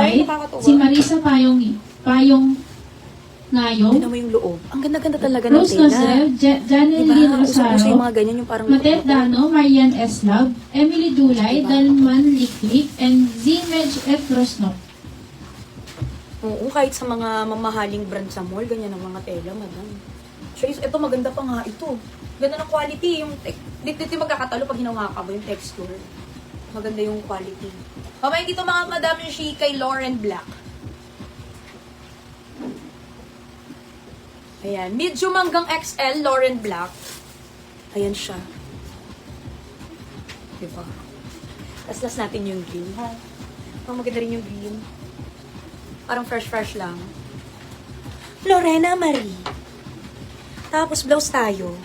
White, nakakatuwa. si Marisa Payong Ngayong, Tignan mo yung loob. Ang ganda-ganda talaga ng Rose tela. Nozel, Janeline Diba? Uso-uso yung Rosaro, mga ganyan, yung parang Matet Dano, Marian S. Love, Emily Dulay, Dalman Liklik, and Zimej F. Rosnok. Oo, kahit sa mga mamahaling brand sa mall, ganyan ang mga tela, madam. So, ito maganda pa nga ito. Ganda ng quality. Dito magkakatalo pag hinawakan mo yung texture. Maganda yung quality. Mamaya dito mga madam yung she kay Lauren Black. Ayan. Medium hanggang XL, Lauren Black. Ayan siya. Diba? Last natin yung green, ha? Maganda rin yung green. Parang fresh lang. Lorena Marie. Tapos blouse tayo.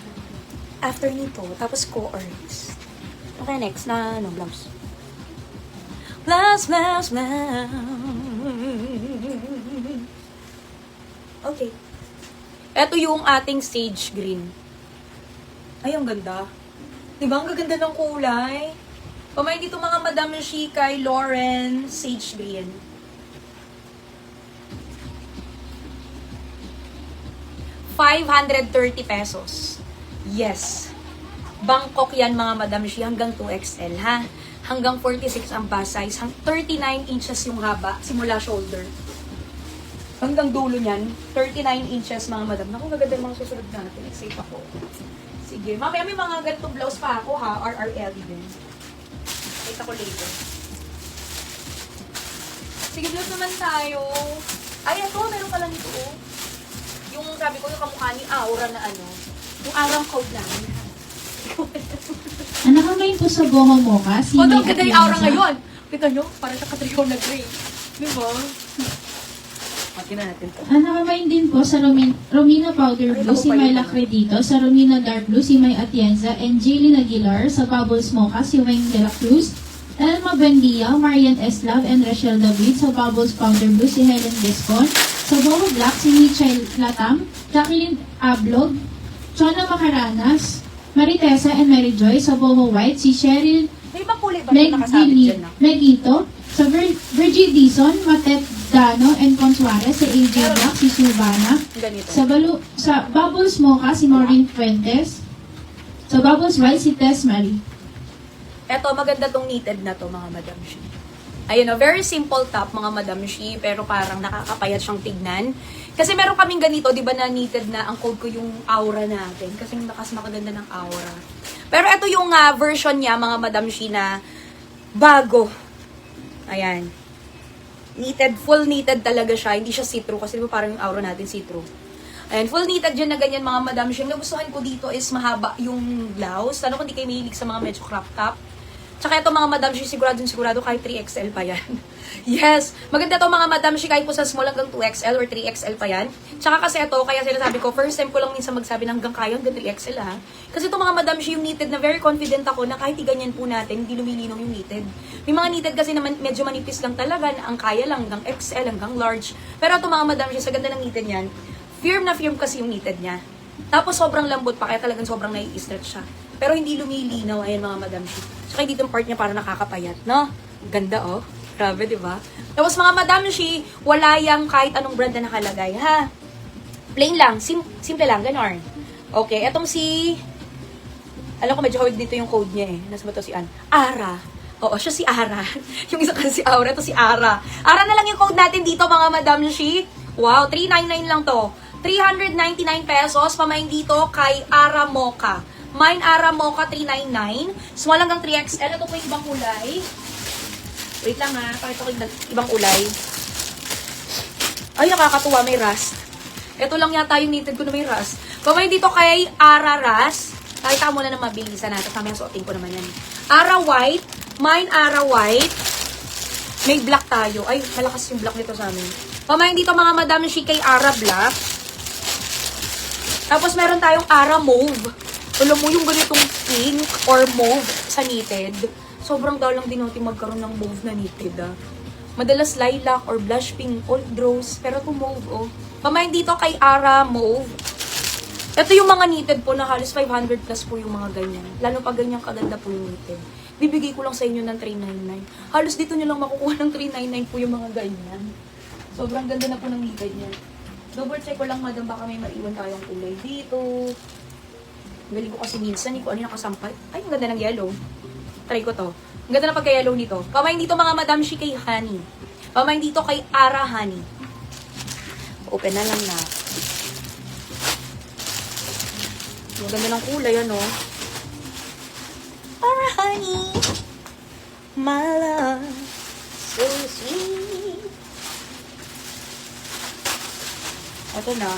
After nito, tapos co-orgs. Okay, next na, blouse. Blouse. Okay. Ito yung ating sage green. Ay, ang ganda. Diba, ang gaganda ng kulay? Pamay dito mga Madam Shi kay Lauren sage green. ₱530. Yes. Bangkok yan mga Madam Shi, hanggang 2XL ha. Hanggang 46 ang bust size, 39 inches yung haba, simula shoulder. Hanggang dulo niyan, 39 inches mga madam. Naku, maganda yung mga susunod natin. Excited ako. Sige. Mamaya may mga ganitong blouse pa ako ha. RRL din. Kita ko later. Sige, blouse naman tayo. Ay, ito. Meron pala nito. Yung sabi ko, yung kamukha ni Aura na ano. Yung Aura code namin. Anak ka ngayon po sa Boho Mocha, si O, May ito, ganda yung Aura Atienza. ngayon. Kita nyo? Parang siya katriyaw na gray. Diba? Akin na natin ito. Anak ka ngayon din po sa Romina Powder Ay, Blue, ako si pa May yun. Lacredito, sa Romina Dark Blue, si May Atienza, and Jillian Aguilar, sa Bubbles Mocha, si Wayne De La Cruz, Elma Buendia, Marian S. Love, and Rachel David, sa Bubbles Powder Blue, si Helen Descon, sa Boho Black, si Michelle Latam, Jacqueline Ablog, Chona Macaranas, Maritesa and Mary Joy, sa Boho White, si Cheryl May ibang kulay ba ito nakasabit dyan na? Megito, sa Virgie Dizon, Matet Dano, and Consuarez, si AJ Black, si Subana, Ganito. sa Bubbles Mocha, si Maureen Fuentes, sa Bubbles White, si Tess Marie. Eto, maganda tong knitted na to, mga Madam Shi. Ayun o, very simple top, mga Madam Shi, pero parang nakakapayat siyang tignan. Kasi meron kaming ganito, di ba na knitted na, ang code ko yung aura natin. Kasi mas makaganda ng aura. Pero ito yung version niya, mga Madam Shi, na bago. Ayan. Knitted, full knitted talaga siya. Hindi siya see-through kasi di ba parang yung aura natin see-through. Ayan, full knitted dyan na ganyan mga Madam Shi. Yung nagustuhan ko dito is mahaba yung blouse. Ano kung di kayo mahilig sa mga medyo crop top. Tsaka ito mga Madam Shi, sigurado kahit 3XL pa yan. Yes! Maganda to mga Madam Shi, kahit po sa small hanggang 2XL or 3XL pa yan. Tsaka kasi ito, kaya sinasabi ko, first time ko lang minsan magsabi na hanggang kaya hanggang 3XL ha. Kasi ito mga Madam Shi, yung knitted na very confident ako na kahit ganyan po natin, hindi lumilinaw yung knitted. May mga knitted kasi naman medyo manipis lang talaga, na ang kaya lang hanggang XL, hanggang large. Pero ito mga Madam Shi, sa ganda ng knitted niyan, firm na firm kasi yung knitted niya. Tapos sobrang lambot pa, kaya talagang sobrang nai-stretch siya. Pero hindi lumilinaw, ayan mga Madam Shi. Tsaka dito yung part niya para nakakapayat, no? Ganda oh. Grabe, di ba? Tapos mga Madam Shi, wala yang kahit anong brand na nakalagay, ha? Plain lang, simple lang, ganon. Okay, etong si... Alam ko medyo hawig dito yung code niya eh. Nasa ba to si Ann? Ara. Oo, siya si Ara. Yung isa kasi si Aura, ito si Ara. Ara na lang yung code natin dito mga Madam Shi. Wow, 399 lang to. 399 pesos, pamain dito kay Ara Mocha. Mine Ara Mocha 399. Small hanggang 3XL. Ito po yung ibang kulay. Wait lang ha, pakita ko yung ibang kulay. Ay, nakakatuwa, may rust. Ito lang yata yung knitted ko na may rust. Pamain dito kay Ara Rust. Pakita mo na ng mabilisan natin. Kamaya suotin ko naman yan. Ara White. Mine Ara White. May black tayo. Ay, malakas yung black nito sa amin. Pamain dito mga Madam Shi kay Ara Black. Tapos meron tayong Ara Mauve. Alam mo yung ganitong pink or mauve sa knitted. Sobrang dalang din natin magkaroon ng mauve na knitted ah. Madalas lilac or blush pink, old rose. Pero ito mauve oh. Pamain dito kay Ara Mauve. Ito yung mga knitted po na halos 500 plus po yung mga ganyan. Lalo pag ganyan kaganda po yung knitted. bibigay ko lang sa inyo ng 399. Halos dito nyo lang makukuha ng 399 po yung mga ganyan. Sobrang ganda na po ng knitted niya. Double check ko lang, madam, baka may maiwan tayong kulay dito. Galing ko kasi minsan, kung ano yung nakasampay. Ay, ang ganda ng yellow. Try ko to. Ang ganda na pagka-yellow nito. Pamain dito mga madam, shi kay Honey. Pamain dito kay Ara Honey. Open na lang na. Ang ganda ng kulay, ano? Ara Honey, my love, so sweet. Ito na.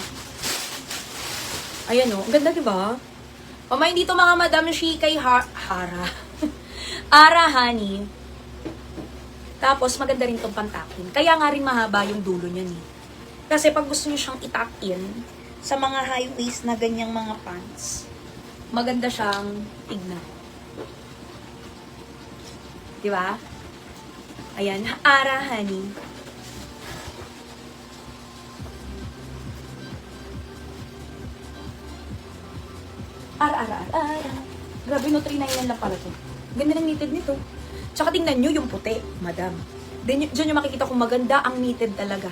Ayan o. Ang ganda, diba? Pamain dito mga madam, shi kay Hara. Ara Honey. Tapos, maganda rin itong pantakin. Kaya nga rin mahaba yung dulo niya ni. Kasi pag gusto nyo siyang itak-in sa mga high waist na ganyang mga pants, maganda siyang tignan. Diba? Ayan. Ara Honey. Ara. Grabe no, 399 lang pala to. Ganda ng knitted nito. Tsaka tingnan nyo yung puti, madam. Diyan nyo makikita kung maganda ang knitted talaga.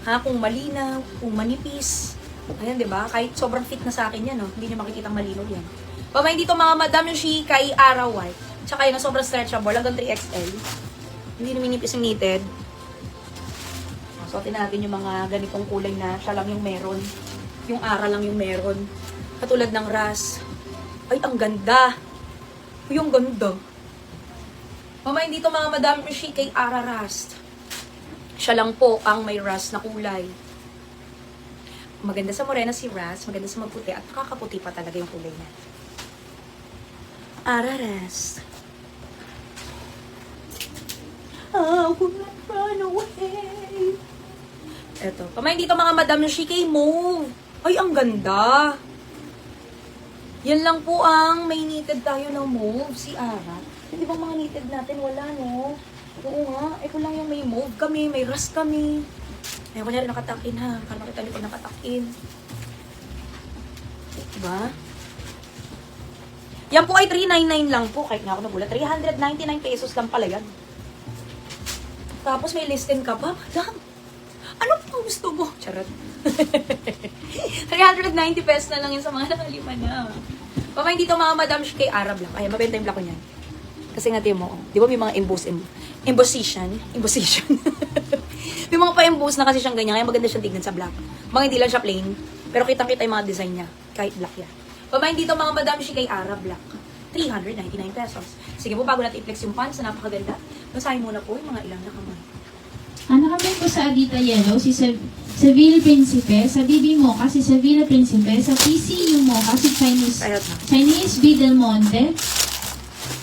Ha? Kung malinaw, kung manipis. Ayan, diba? Kahit sobrang fit na sa akin yan, no? Hindi nyo makikita malinaw yan. Pamain dito mga madam yung shi kay Ara White. Tsaka yun, sobrang stretchable. Hanggang 3XL. Hindi naminipis yung knitted. Suotin natin yung mga ganitong kulay na siya lang yung meron. Yung Ara lang yung meron. Katulad ng ras. Ay, ang ganda. Uy, ang ganda. Pamain dito mga madam yung shi kay Ara Rust. Siya lang po ang may rust na kulay. Maganda sa morena si Rust, maganda sa magputi, at nakakaputi pa talaga yung kulay niya. Ara Rust. I will not run away. Eto. Pamain dito mga madam yung shi kay Mauve. Ay, ang ganda. Yan lang po ang may knitted tayo ng mauve, si Ara. Hindi bang mga knitted natin? Wala, no? Oo nga. Ito lang yung may mauve kami, may rust kami. Ayun ko niya rin nakatakin, ha? Para makita niyo ko nakatakin. Diba? Yan po ay 399 lang po. Kahit nga ako nagulat. 399 pesos lang pala yan. Tapos may listen ka pa. Madam, ano po gusto mo? Charot. 390 pesos na lang yun sa mga nakalima na. Pamain dito mga madam kay Ara Black. Ayan, mabenta yung black ko niyan. Kasi nga mo, di ba may mga embossation? May mga pa-emboss na kasi siyang ganyan. Kaya maganda siyang tignan sa black. Mga hindi lang siya plain. Pero kitang-kita yung mga design niya. Kahit black yan. Pamain dito mga madam kay Ara Black. 399 pesos. Sige po, bago natin i-flex yung pants na napakaganda, basahin muna po yung mga ilang nakamay. Ang nakamay ko sa Adita Yellow, si Seville Principe, sa Bibi Mocha, si Seville Principe, sa PCU Mocha, si Chinese B. Del Monte,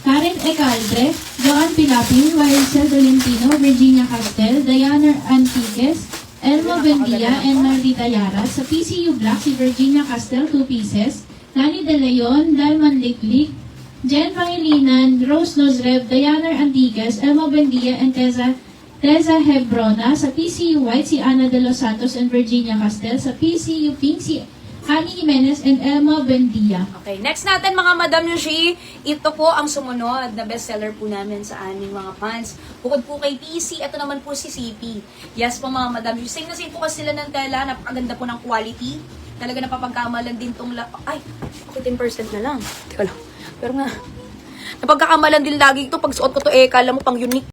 Karen Ecaldre, Joan Pilapin, Maricel Dolentino, Virginia Castel, Diana Antiques, Elmo Bendia, and Mardita Yara, sa PCU Black, si Virginia Castel, 2 pieces, Lani De Leon, Dalman Liklik, Jen Pangilinan, Rose Nozrev, Diana Antiques, Elmo Bendia, and Teza Hebrona, sa PCU White, si Ana de los Santos and Virginia Castel, sa PCU Pink, si Annie Jimenez and Elma Bendia. Okay, next natin mga Madam Yoshi, ito po ang sumunod na bestseller po namin sa aming mga fans. Bukod po kay PC, ito naman po si CP. Yes po mga Madam Yoshi, same na same po kasi sila ng tela, napakaganda po ng quality. Talaga napapagkamalan din tong, ay, okay, 10% na lang. Teka lang, pero nga, napagkakamalan din lagi ito, pag suot ko to kala mo pang unique.